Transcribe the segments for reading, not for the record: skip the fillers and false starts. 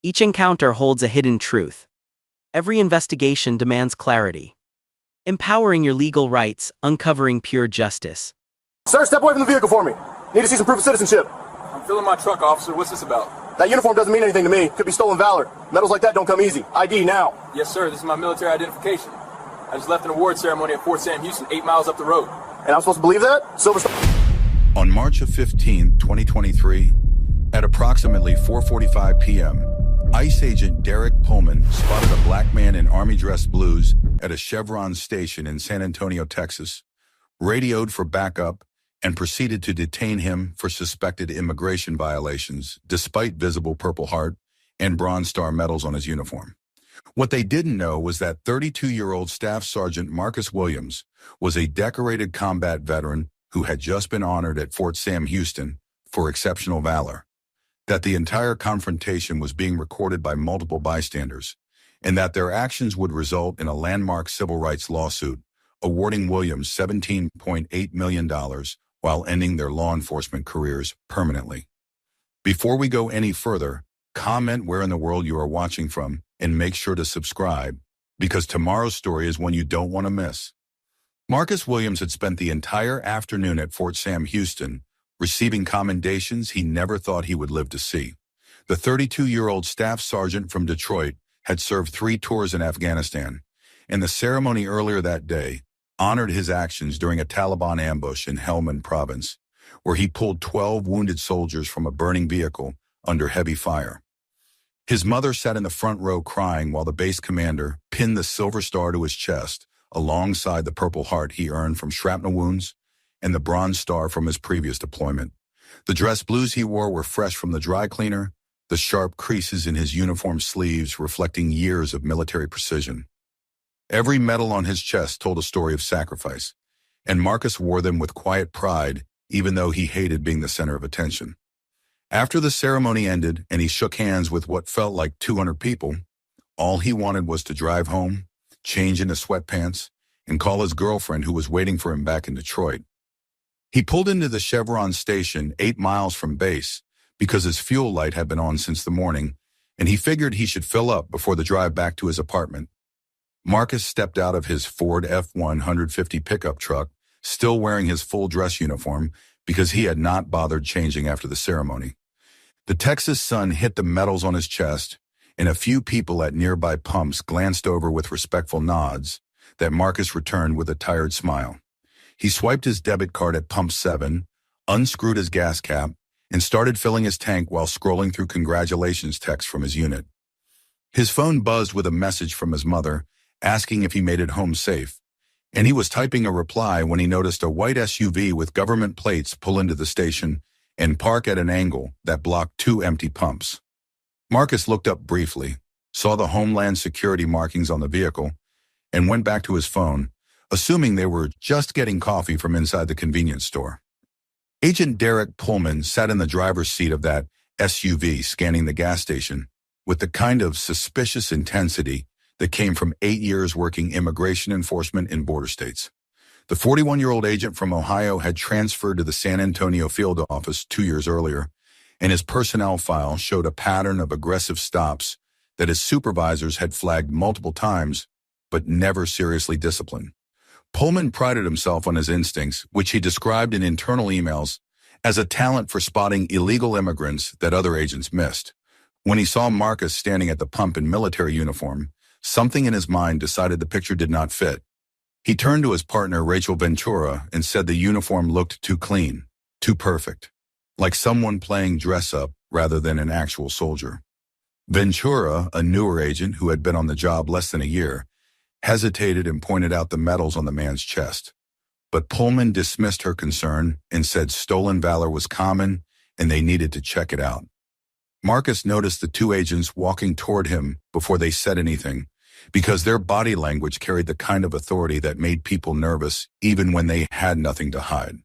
Each encounter holds a hidden truth. Every investigation demands clarity. Empowering your legal rights, uncovering pure justice. Sir, step away from the vehicle for me. Need to see some proof of citizenship. I'm filling my truck, officer. What's this about? That uniform doesn't mean anything to me. Could be stolen valor. Medals like that don't come easy. ID now. Yes, sir. This is my military identification. I just left an award ceremony at Fort Sam Houston, 8 miles up the road. And I'm supposed to believe that? Silver Star. On March 15, 2023, at approximately 4:45 p.m., ICE agent Derek Pullman spotted a black man in army dress blues at a Chevron station in San Antonio, Texas, radioed for backup, and proceeded to detain him for suspected immigration violations, despite visible Purple Heart and Bronze Star medals on his uniform. What they didn't know was that 32-year-old Staff Sergeant Marcus Williams was a decorated combat veteran who had just been honored at Fort Sam Houston for exceptional valor, that the entire confrontation was being recorded by multiple bystanders, and that their actions would result in a landmark civil rights lawsuit, awarding Williams $17.8 million while ending their law enforcement careers permanently. Before we go any further, comment where in the world you are watching from and make sure to subscribe, because tomorrow's story is one you don't want to miss. Marcus Williams had spent the entire afternoon at Fort Sam Houston, receiving commendations he never thought he would live to see. The 32-year-old staff sergeant from Detroit had served 3 tours in Afghanistan, and the ceremony earlier that day honored his actions during a Taliban ambush in Helmand province, where he pulled 12 wounded soldiers from a burning vehicle under heavy fire. His mother sat in the front row crying while the base commander pinned the Silver Star to his chest alongside the Purple Heart he earned from shrapnel wounds and the Bronze Star from his previous deployment. The dress blues he wore were fresh from the dry cleaner, the sharp creases in his uniform sleeves reflecting years of military precision. Every medal on his chest told a story of sacrifice, and Marcus wore them with quiet pride, even though he hated being the center of attention. After the ceremony ended and he shook hands with what felt like 200 people, all he wanted was to drive home, change into sweatpants, and call his girlfriend who was waiting for him back in Detroit. He pulled into the Chevron station 8 miles from base because his fuel light had been on since the morning, and he figured he should fill up before the drive back to his apartment. Marcus stepped out of his Ford F-150 pickup truck, still wearing his full dress uniform because he had not bothered changing after the ceremony. The Texas sun hit the medals on his chest, and a few people at nearby pumps glanced over with respectful nods that Marcus returned with a tired smile. He swiped his debit card at Pump 7, unscrewed his gas cap, and started filling his tank while scrolling through congratulations texts from his unit. His phone buzzed with a message from his mother asking if he made it home safe, and he was typing a reply when he noticed a white SUV with government plates pull into the station and park at an angle that blocked 2 empty pumps. Marcus looked up briefly, saw the Homeland Security markings on the vehicle, and went back to his phone, assuming they were just getting coffee from inside the convenience store. Agent Derek Pullman sat in the driver's seat of that SUV scanning the gas station with the kind of suspicious intensity that came from 8 years working immigration enforcement in border states. The 41-year-old agent from Ohio had transferred to the San Antonio field office 2 years earlier, and his personnel file showed a pattern of aggressive stops that his supervisors had flagged multiple times, but never seriously disciplined. Pullman prided himself on his instincts, which he described in internal emails as a talent for spotting illegal immigrants that other agents missed. When he saw Marcus standing at the pump in military uniform, something in his mind decided the picture did not fit. He turned to his partner, Rachel Ventura, and said the uniform looked too clean, too perfect, like someone playing dress-up rather than an actual soldier. Ventura, a newer agent who had been on the job less than a year, hesitated and pointed out the medals on the man's chest. But Pullman dismissed her concern and said stolen valor was common and they needed to check it out. Marcus noticed the 2 agents walking toward him before they said anything, because their body language carried the kind of authority that made people nervous even when they had nothing to hide.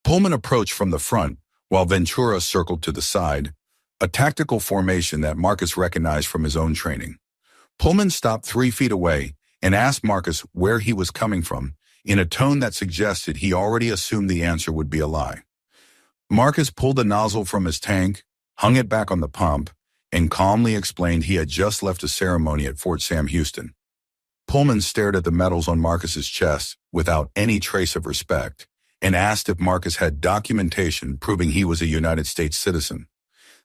Pullman approached from the front while Ventura circled to the side, a tactical formation that Marcus recognized from his own training. Pullman stopped 3 feet away and asked Marcus where he was coming from in a tone that suggested he already assumed the answer would be a lie. Marcus pulled the nozzle from his tank, hung it back on the pump, and calmly explained he had just left a ceremony at Fort Sam Houston. Pullman stared at the medals on Marcus's chest without any trace of respect and asked if Marcus had documentation proving he was a United States citizen.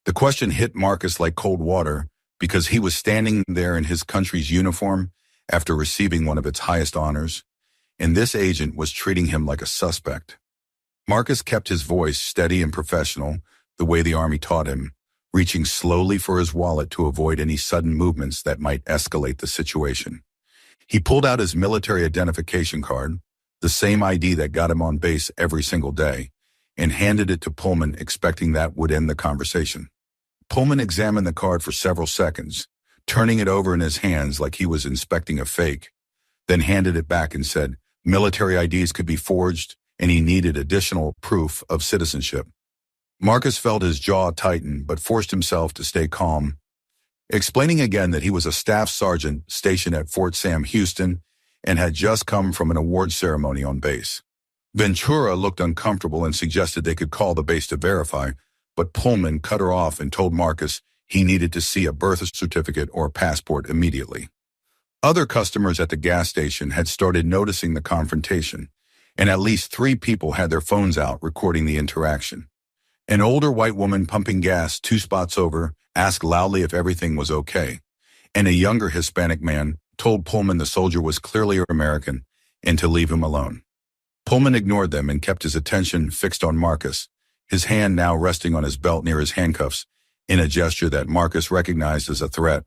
The question hit Marcus like cold water because he was standing there in his country's uniform after receiving one of its highest honors, and this agent was treating him like a suspect. Marcus kept his voice steady and professional, the way the Army taught him, reaching slowly for his wallet to avoid any sudden movements that might escalate the situation. He pulled out his military identification card, the same ID that got him on base every single day, and handed it to Pullman, expecting that would end the conversation. Pullman examined the card for several seconds, turning it over in his hands like he was inspecting a fake, then handed it back and said military IDs could be forged and he needed additional proof of citizenship. Marcus felt his jaw tighten but forced himself to stay calm, explaining again that he was a staff sergeant stationed at Fort Sam Houston and had just come from an award ceremony on base. Ventura looked uncomfortable and suggested they could call the base to verify, but Pullman cut her off and told Marcus he needed to see a birth certificate or passport immediately. Other customers at the gas station had started noticing the confrontation, and at least 3 people had their phones out recording the interaction. An older white woman pumping gas 2 spots over asked loudly if everything was okay, and a younger Hispanic man told Pullman the soldier was clearly American and to leave him alone. Pullman ignored them and kept his attention fixed on Marcus, his hand now resting on his belt near his handcuffs, in a gesture that Marcus recognized as a threat.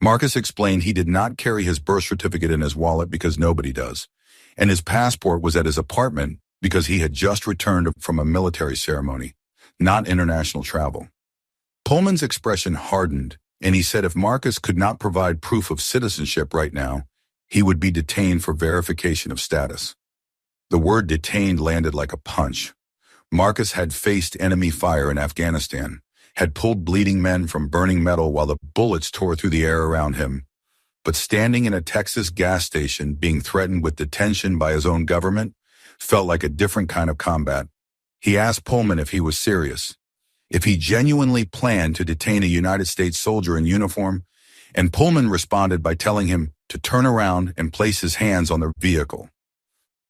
Marcus explained he did not carry his birth certificate in his wallet because nobody does, and his passport was at his apartment because he had just returned from a military ceremony, not international travel. Pullman's expression hardened, and he said if Marcus could not provide proof of citizenship right now, he would be detained for verification of status. The word detained landed like a punch. Marcus had faced enemy fire in Afghanistan, had pulled bleeding men from burning metal while the bullets tore through the air around him. But standing in a Texas gas station being threatened with detention by his own government felt like a different kind of combat. He asked Pullman if he was serious, if he genuinely planned to detain a United States soldier in uniform, and Pullman responded by telling him to turn around and place his hands on the vehicle.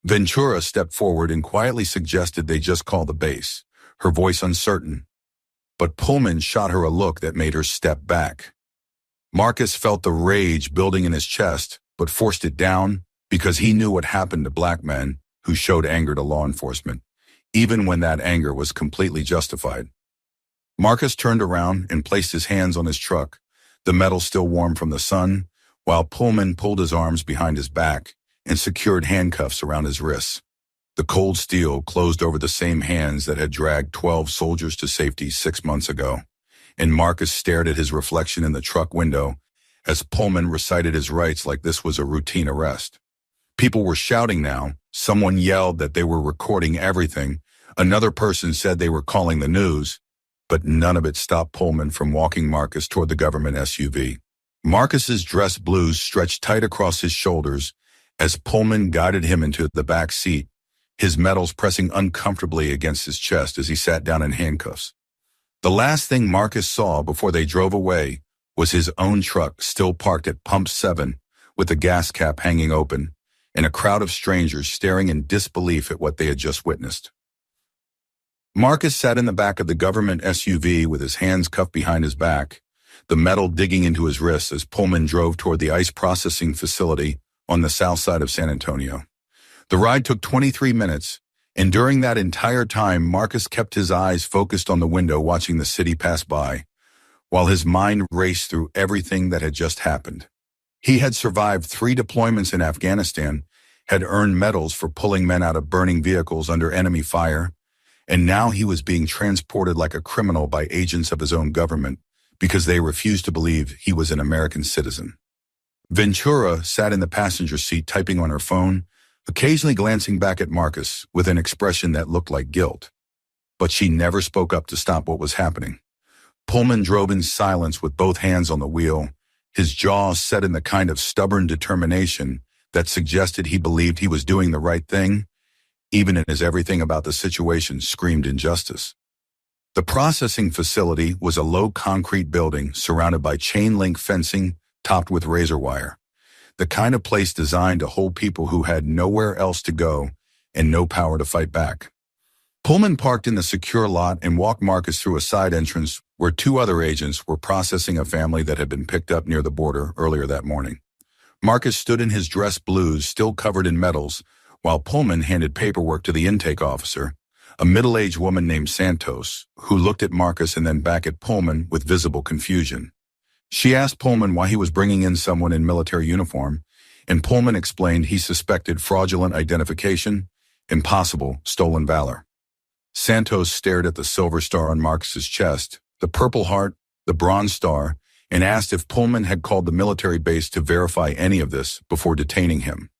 Ventura stepped forward and quietly suggested they just call the base, her voice uncertain. But Pullman shot her a look that made her step back. Marcus felt the rage building in his chest, but forced it down because he knew what happened to black men who showed anger to law enforcement, even when that anger was completely justified. Marcus turned around and placed his hands on his truck, the metal still warm from the sun, while Pullman pulled his arms behind his back and secured handcuffs around his wrists. The cold steel closed over the same hands that had dragged 12 soldiers to safety 6 months ago, and Marcus stared at his reflection in the truck window as Pullman recited his rights like this was a routine arrest. People were shouting now. Someone yelled that they were recording everything. Another person said they were calling the news, but none of it stopped Pullman from walking Marcus toward the government SUV. Marcus's dress blues stretched tight across his shoulders as Pullman guided him into the back seat, his medals pressing uncomfortably against his chest as he sat down in handcuffs. The last thing Marcus saw before they drove away was his own truck still parked at Pump 7 with the gas cap hanging open and a crowd of strangers staring in disbelief at what they had just witnessed. Marcus sat in the back of the government SUV with his hands cuffed behind his back, the metal digging into his wrists as Pullman drove toward the ice processing facility on the south side of San Antonio. The ride took 23 minutes, and during that entire time, Marcus kept his eyes focused on the window watching the city pass by, while his mind raced through everything that had just happened. He had survived 3 deployments in Afghanistan, had earned medals for pulling men out of burning vehicles under enemy fire, and now he was being transported like a criminal by agents of his own government because they refused to believe he was an American citizen. Ventura sat in the passenger seat typing on her phone, occasionally glancing back at Marcus with an expression that looked like guilt. But she never spoke up to stop what was happening. Pullman drove in silence with both hands on the wheel, his jaw set in the kind of stubborn determination that suggested he believed he was doing the right thing, even as everything about the situation screamed injustice. The processing facility was a low concrete building surrounded by chain link fencing topped with razor wire, the kind of place designed to hold people who had nowhere else to go and no power to fight back. Pullman parked in the secure lot and walked Marcus through a side entrance where two other agents were processing a family that had been picked up near the border earlier that morning. Marcus stood in his dress blues, still covered in medals, while Pullman handed paperwork to the intake officer, a middle-aged woman named Santos, who looked at Marcus and then back at Pullman with visible confusion. She asked Pullman why he was bringing in someone in military uniform, and Pullman explained he suspected fraudulent identification and possible stolen valor. Santos stared at the silver star on Marcus's chest, the purple heart, the bronze star, and asked if Pullman had called the military base to verify any of this before detaining him.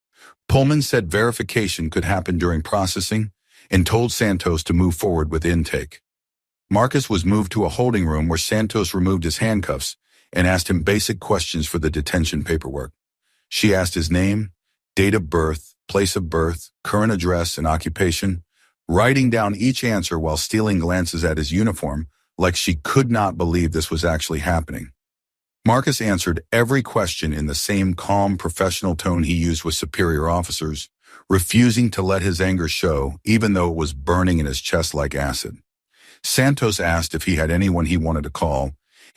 Pullman said verification could happen during processing and told Santos to move forward with intake. Marcus was moved to a holding room where Santos removed his handcuffs and asked him basic questions for the detention paperwork. She asked his name, date of birth, place of birth, current address, and occupation, writing down each answer while stealing glances at his uniform like she could not believe this was actually happening. Marcus answered every question in the same calm, professional tone he used with superior officers, refusing to let his anger show, even though it was burning in his chest like acid. Santos asked if he had anyone he wanted to call,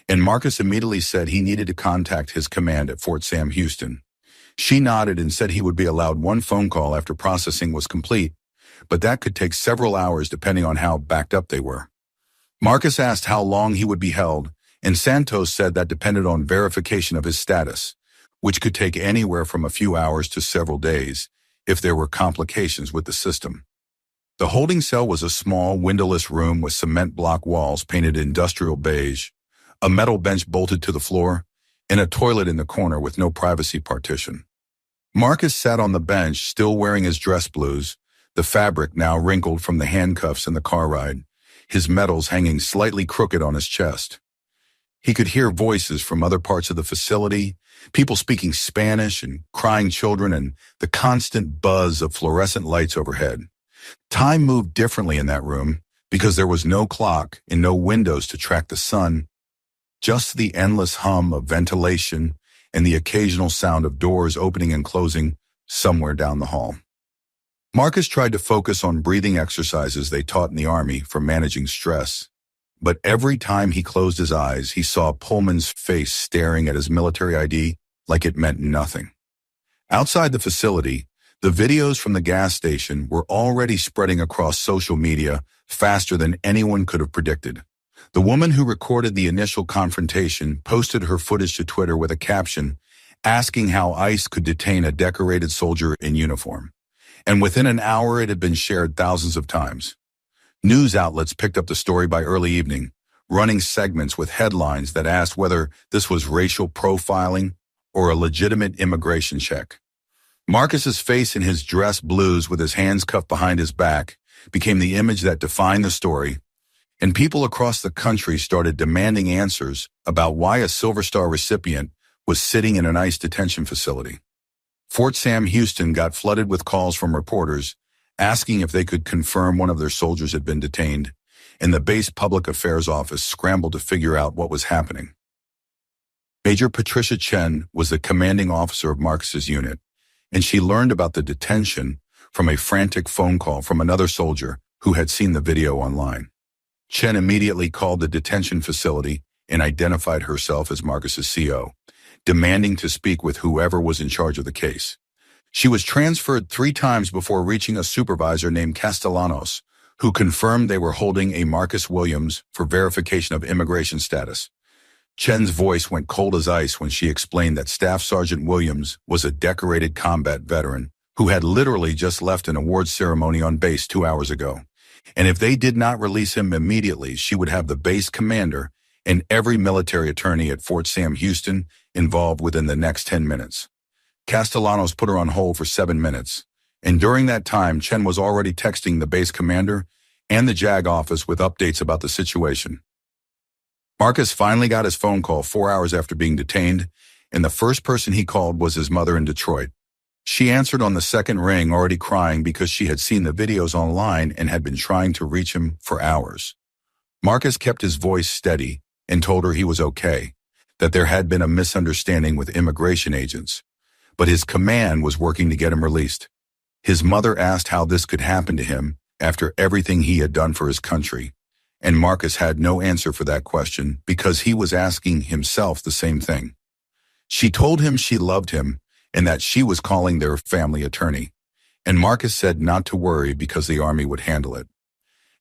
and Marcus immediately said he needed to contact his command at Fort Sam Houston. She nodded and said he would be allowed one phone call after processing was complete, but that could take several hours depending on how backed up they were. Marcus asked how long he would be held, and Santos said that depended on verification of his status, which could take anywhere from a few hours to several days if there were complications with the system. The holding cell was a small, windowless room with cement block walls painted industrial beige, a metal bench bolted to the floor, and a toilet in the corner with no privacy partition. Marcus sat on the bench, still wearing his dress blues, the fabric now wrinkled from the handcuffs and the car ride, his medals hanging slightly crooked on his chest. He could hear voices from other parts of the facility, people speaking Spanish and crying children, and the constant buzz of fluorescent lights overhead. Time moved differently in that room because there was no clock and no windows to track the sun, just the endless hum of ventilation and the occasional sound of doors opening and closing somewhere down the hall. Marcus tried to focus on breathing exercises they taught in the Army for managing stress. But every time he closed his eyes, he saw Pullman's face staring at his military ID like it meant nothing. Outside the facility, the videos from the gas station were already spreading across social media faster than anyone could have predicted. The woman who recorded the initial confrontation posted her footage to Twitter with a caption asking how ICE could detain a decorated soldier in uniform. And within an hour, it had been shared thousands of times. News outlets picked up the story by early evening, running segments with headlines that asked whether this was racial profiling or a legitimate immigration check. Marcus's face in his dress blues with his hands cuffed behind his back became the image that defined the story, and people across the country started demanding answers about why a Silver Star recipient was sitting in an ICE detention facility. Fort Sam Houston got flooded with calls from reporters asking if they could confirm one of their soldiers had been detained, and the base public affairs office scrambled to figure out what was happening. Major Patricia Chen was the commanding officer of Marcus's unit, and she learned about the detention from a frantic phone call from another soldier who had seen the video online. Chen immediately called the detention facility and identified herself as Marcus's CO, demanding to speak with whoever was in charge of the case. She was transferred 3 times before reaching a supervisor named Castellanos, who confirmed they were holding a Marcus Williams for verification of immigration status. Chen's voice went cold as ice when she explained that Staff Sergeant Williams was a decorated combat veteran who had literally just left an awards ceremony on base 2 hours ago. And if they did not release him immediately, she would have the base commander and every military attorney at Fort Sam Houston involved within the next 10 minutes. Castellanos put her on hold for 7 minutes, and during that time, Chen was already texting the base commander and the JAG office with updates about the situation. Marcus finally got his phone call 4 hours after being detained, and the first person he called was his mother in Detroit. She answered on the second ring, already crying because she had seen the videos online and had been trying to reach him for hours. Marcus kept his voice steady and told her he was okay, that there had been a misunderstanding with immigration agents, but his command was working to get him released. His mother asked how this could happen to him after everything he had done for his country, and Marcus had no answer for that question because he was asking himself the same thing. She told him she loved him and that she was calling their family attorney, and Marcus said not to worry because the army would handle it.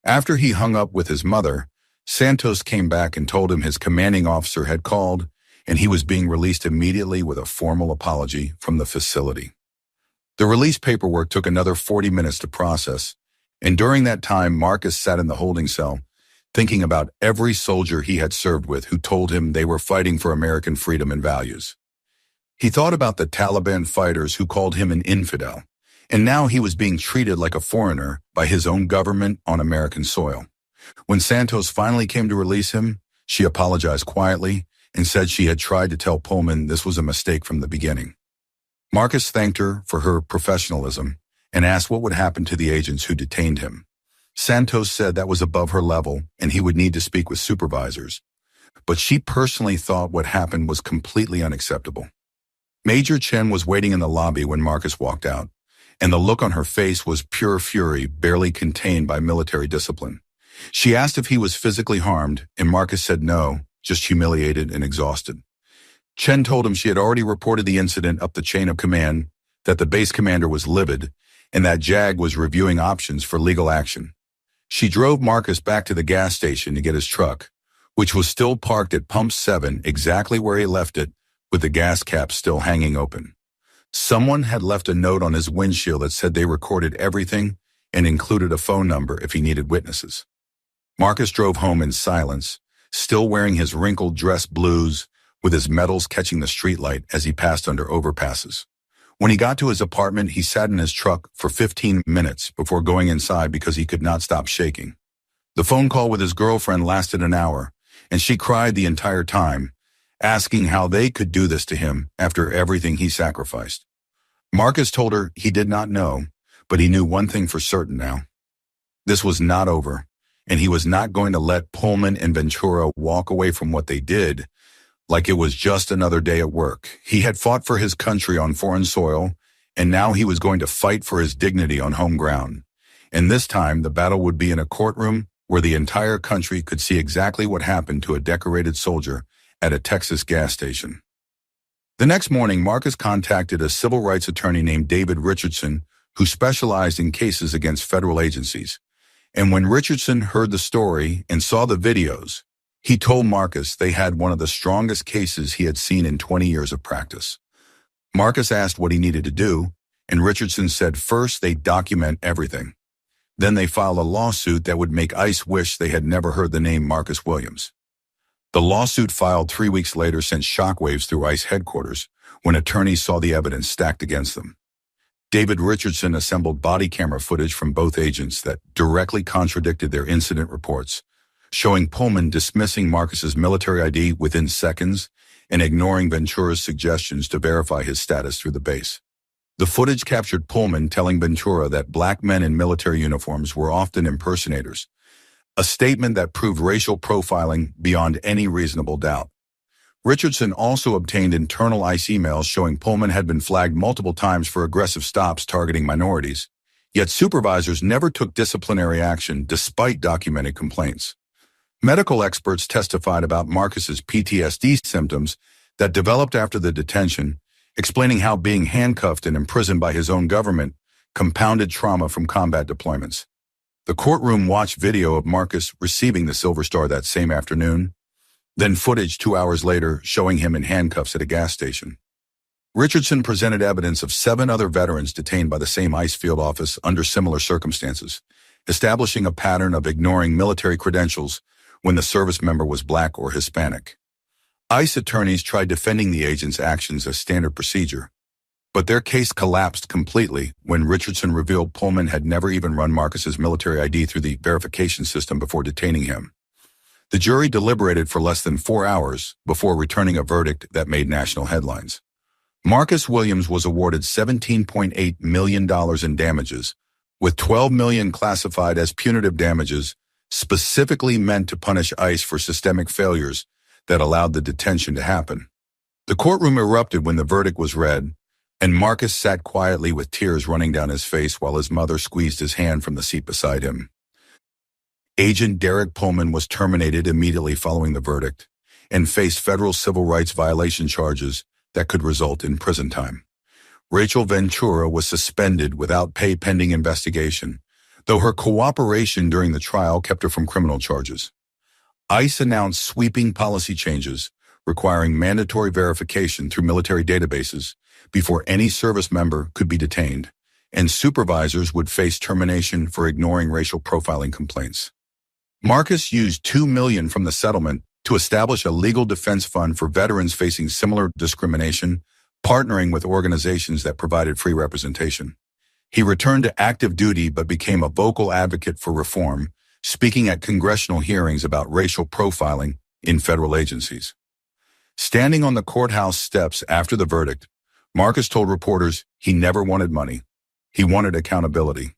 After he hung up with his mother, Santos came back and told him his commanding officer had called and he was being released immediately with a formal apology from the facility. The release paperwork took another 40 minutes to process, and during that time Marcus sat in the holding cell, thinking about every soldier he had served with who told him they were fighting for American freedom and values. He thought about the Taliban fighters who called him an infidel, and now he was being treated like a foreigner by his own government on American soil. When Santos finally came to release him, she apologized quietly and said she had tried to tell Pullman this was a mistake from the beginning. Marcus thanked her for her professionalism and asked what would happen to the agents who detained him. Santos said that was above her level and he would need to speak with supervisors, but she personally thought what happened was completely unacceptable. Major Chen was waiting in the lobby when Marcus walked out, and the look on her face was pure fury, barely contained by military discipline. She asked if he was physically harmed, and Marcus said no, just humiliated and exhausted. Chen told him she had already reported the incident up the chain of command, that the base commander was livid, and that JAG was reviewing options for legal action. She drove Marcus back to the gas station to get his truck, which was still parked at Pump 7 exactly where he left it, with the gas cap still hanging open. Someone had left a note on his windshield that said they recorded everything and included a phone number if he needed witnesses. Marcus drove home in silence, still wearing his wrinkled dress blues, with his medals catching the streetlight as he passed under overpasses. When he got to his apartment, he sat in his truck for 15 minutes before going inside because he could not stop shaking. The phone call with his girlfriend lasted an hour, and she cried the entire time, asking how they could do this to him after everything he sacrificed. Marcus told her he did not know, but he knew one thing for certain now. This was not over, and he was not going to let Pullman and Ventura walk away from what they did like it was just another day at work. He had fought for his country on foreign soil, and now he was going to fight for his dignity on home ground. And this time, the battle would be in a courtroom where the entire country could see exactly what happened to a decorated soldier at a Texas gas station. The next morning, Marcus contacted a civil rights attorney named David Richardson, who specialized in cases against federal agencies. And when Richardson heard the story and saw the videos, he told Marcus they had one of the strongest cases he had seen in 20 years of practice. Marcus asked what he needed to do, and Richardson said first they document everything. Then they file a lawsuit that would make ICE wish they had never heard the name Marcus Williams. The lawsuit filed 3 weeks later sent shockwaves through ICE headquarters when attorneys saw the evidence stacked against them. David Richardson assembled body camera footage from both agents that directly contradicted their incident reports, showing Pullman dismissing Marcus's military ID within seconds and ignoring Ventura's suggestions to verify his status through the base. The footage captured Pullman telling Ventura that black men in military uniforms were often impersonators, a statement that proved racial profiling beyond any reasonable doubt. Richardson also obtained internal ICE emails showing Pullman had been flagged multiple times for aggressive stops targeting minorities, yet supervisors never took disciplinary action despite documented complaints. Medical experts testified about Marcus's PTSD symptoms that developed after the detention, explaining how being handcuffed and imprisoned by his own government compounded trauma from combat deployments. The courtroom watched video of Marcus receiving the Silver Star that same afternoon, then footage 2 hours later showing him in handcuffs at a gas station. Richardson presented evidence of 7 other veterans detained by the same ICE field office under similar circumstances, establishing a pattern of ignoring military credentials when the service member was black or Hispanic. ICE attorneys tried defending the agents' actions as standard procedure, but their case collapsed completely when Richardson revealed Pullman had never even run Marcus's military ID through the verification system before detaining him. The jury deliberated for less than 4 hours before returning a verdict that made national headlines. Marcus Williams was awarded $17.8 million in damages, with $12 million classified as punitive damages specifically meant to punish ICE for systemic failures that allowed the detention to happen. The courtroom erupted when the verdict was read, and Marcus sat quietly with tears running down his face while his mother squeezed his hand from the seat beside him. Agent Derek Pullman was terminated immediately following the verdict and faced federal civil rights violation charges that could result in prison time. Rachel Ventura was suspended without pay pending investigation, though her cooperation during the trial kept her from criminal charges. ICE announced sweeping policy changes requiring mandatory verification through military databases before any service member could be detained, and supervisors would face termination for ignoring racial profiling complaints. Marcus used $2 million from the settlement to establish a legal defense fund for veterans facing similar discrimination, partnering with organizations that provided free representation. He returned to active duty but became a vocal advocate for reform, speaking at congressional hearings about racial profiling in federal agencies. Standing on the courthouse steps after the verdict, Marcus told reporters he never wanted money. He wanted accountability.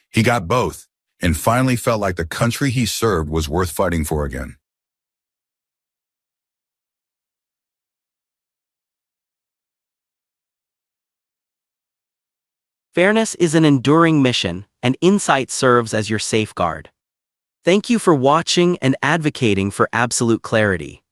He got both, and finally felt like the country he served was worth fighting for again. Fairness is an enduring mission, and insight serves as your safeguard. Thank you for watching and advocating for absolute clarity.